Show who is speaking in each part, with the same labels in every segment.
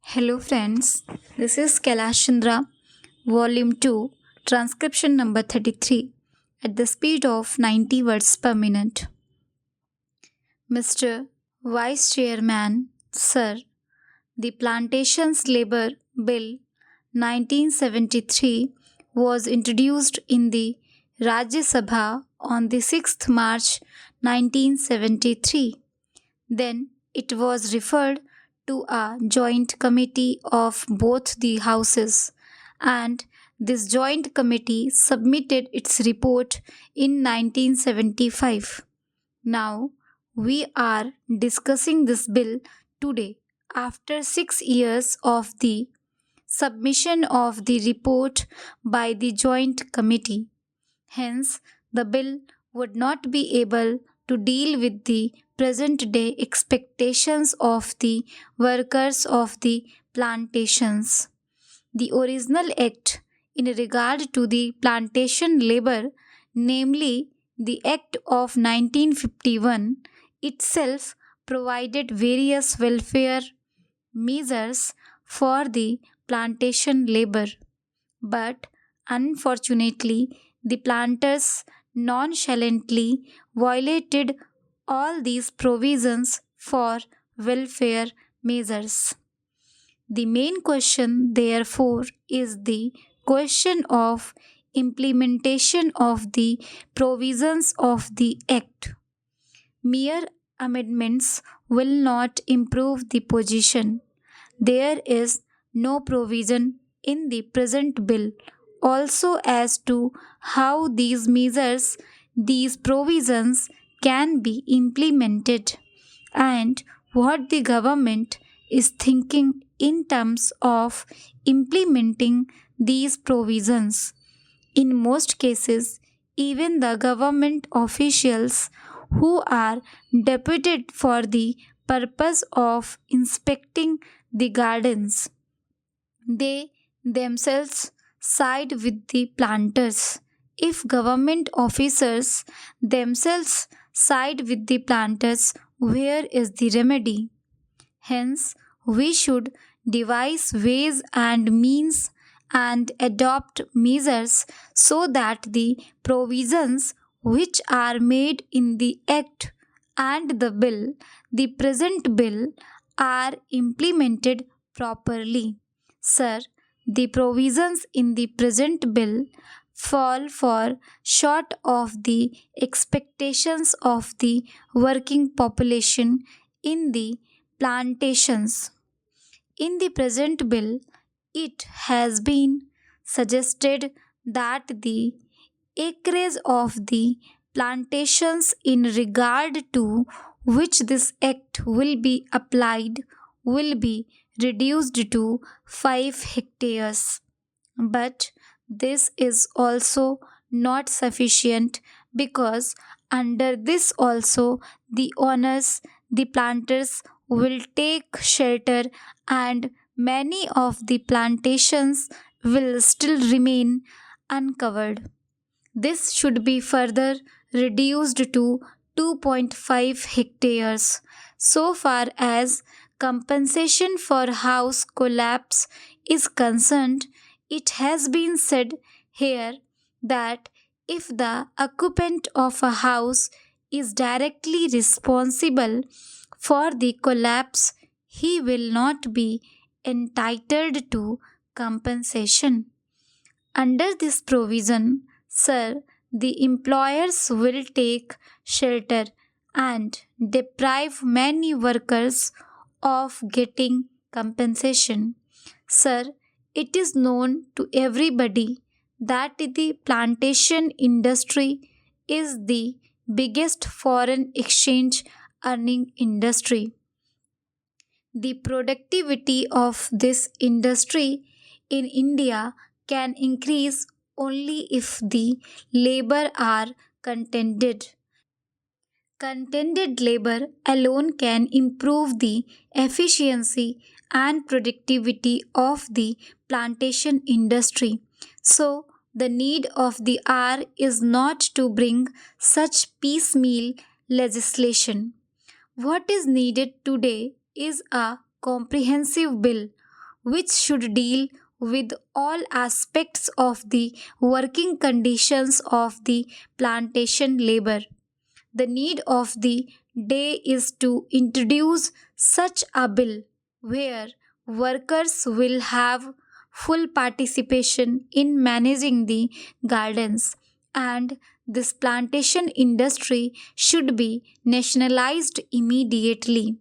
Speaker 1: Hello friends, this is Kailash Chandra, Volume 2, Transcription number 33, at the speed of 90 words per minute. Mr. Vice Chairman, Sir, the Plantations Labour Bill 1973 was introduced in the Rajya Sabha on the 6th March 1973. Then it was referred to a joint committee of both the houses, and this joint committee submitted its report in 1975. Now we are discussing this bill today after 6 years of the submission of the report by the joint committee. Hence, the bill would not be able to deal with the present day expectations of the workers of the plantations. The original act in regard to the plantation labor, namely the Act of 1951, itself provided various welfare measures for the plantation labor. But unfortunately, the planters nonchalantly violated all these provisions for welfare measures. The main question, therefore, is the question of implementation of the provisions of the Act. Mere amendments will not improve the position. There is no provision in the present bill also as to how these measures, these provisions can be implemented, and what the government is thinking in terms of implementing these provisions. In most cases, even the government officials who are deputed for the purpose of inspecting the gardens, they themselves side with the planters. If government officers themselves side with the planters, where is the remedy? Hence, we should devise ways and means and adopt measures so that the provisions which are made in the Act and the bill, the present bill, are implemented properly. Sir, the provisions in the present bill fall far short of the expectations of the working population in the plantations. In the present bill, it has been suggested that the acreage of the plantations in regard to which this act will be applied will be reduced to 5 hectares. But this is also not sufficient because under this also the owners, the planters will take shelter, and many of the plantations will still remain uncovered. This should be further reduced to 2.5 hectares. So far as compensation for house collapse is concerned, it has been said here that if the occupant of a house is directly responsible for the collapse, he will not be entitled to compensation. Under this provision, sir, the employers will take shelter and deprive many workers of getting compensation. Sir, it is known to everybody that the plantation industry is the biggest foreign exchange earning industry. The productivity of this industry in India can increase only if the labor are contented. Contented labor alone can improve the efficiency and productivity of the plantation industry. So, The need of the hour is not to bring such piecemeal legislation. What is needed today is a comprehensive bill which should deal with all aspects of the working conditions of the plantation labor. The need of the day is to introduce such a bill where workers will have full participation in managing the gardens, and this plantation industry should be nationalized immediately.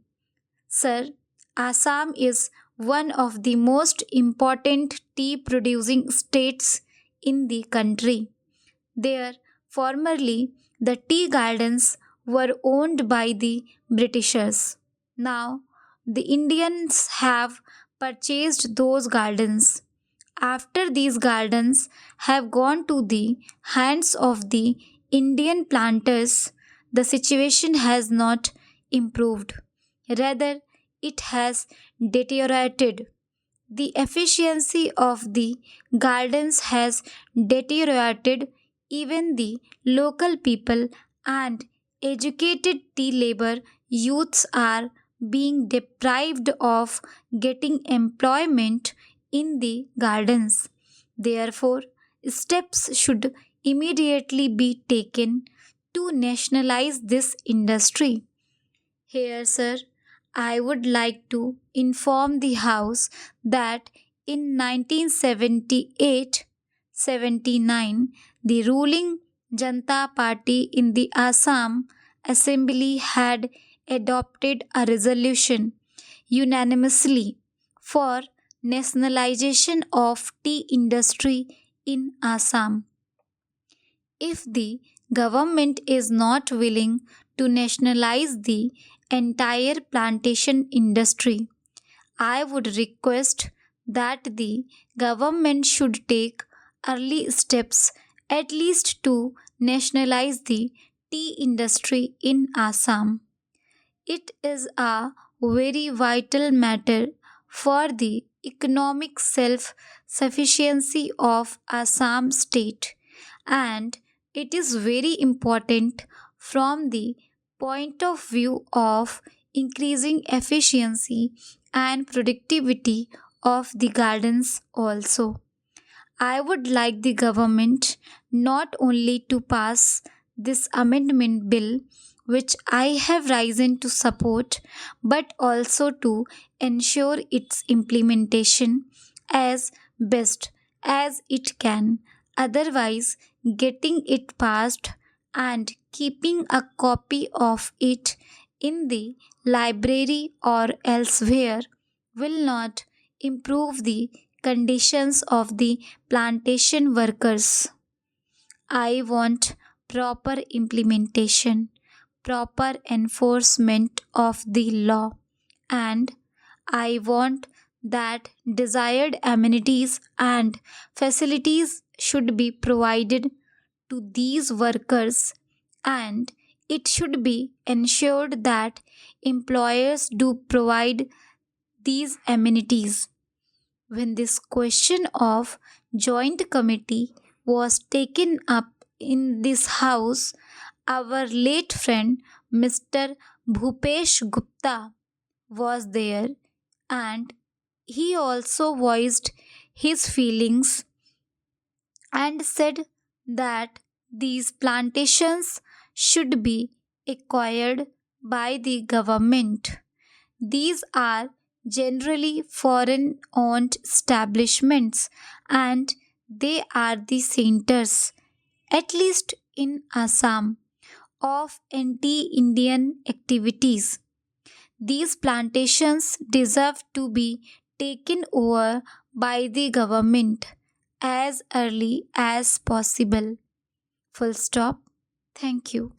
Speaker 1: Sir, Assam is one of the most important tea producing states in the country. There, formerly, the tea gardens were owned by the Britishers. Now, the Indians have purchased those gardens. After these gardens have gone to the hands of the Indian planters, the situation has not improved. Rather, it has deteriorated. The efficiency of the gardens has deteriorated. Even the local people and educated tea labor youths are being deprived of getting employment in the gardens. Therefore, steps should immediately be taken to nationalize this industry. Here, sir, I would like to inform the House that in 1978 79, the ruling Janta Party in the Assam Assembly had adopted a resolution unanimously for nationalization of tea industry in Assam. If the government is not willing to nationalize the entire plantation industry, I would request that the government should take early steps at least to nationalize the tea industry in Assam. It is a very vital matter for the economic self sufficiency of Assam state, and it is very important from the point of view of increasing efficiency and productivity of the gardens also. I would like the government not only to pass this amendment bill, which I have risen to support, but also to ensure its implementation as best as it can. Otherwise, getting it passed and keeping a copy of it in the library or elsewhere will not improve the conditions of the plantation workers. I want proper implementation, proper enforcement of the law, and I want that desired amenities and facilities should be provided to these workers, and it should be ensured that employers do provide these amenities. When this question of joint committee was taken up in this house, our late friend Mr. Bhupesh Gupta was there, and he also voiced his feelings and said that these plantations should be acquired by the government. These are generally foreign owned establishments, and they are the centers, at least in Assam, of anti Indian activities. These plantations deserve to be taken over by the government as early as possible. Full stop. Thank you.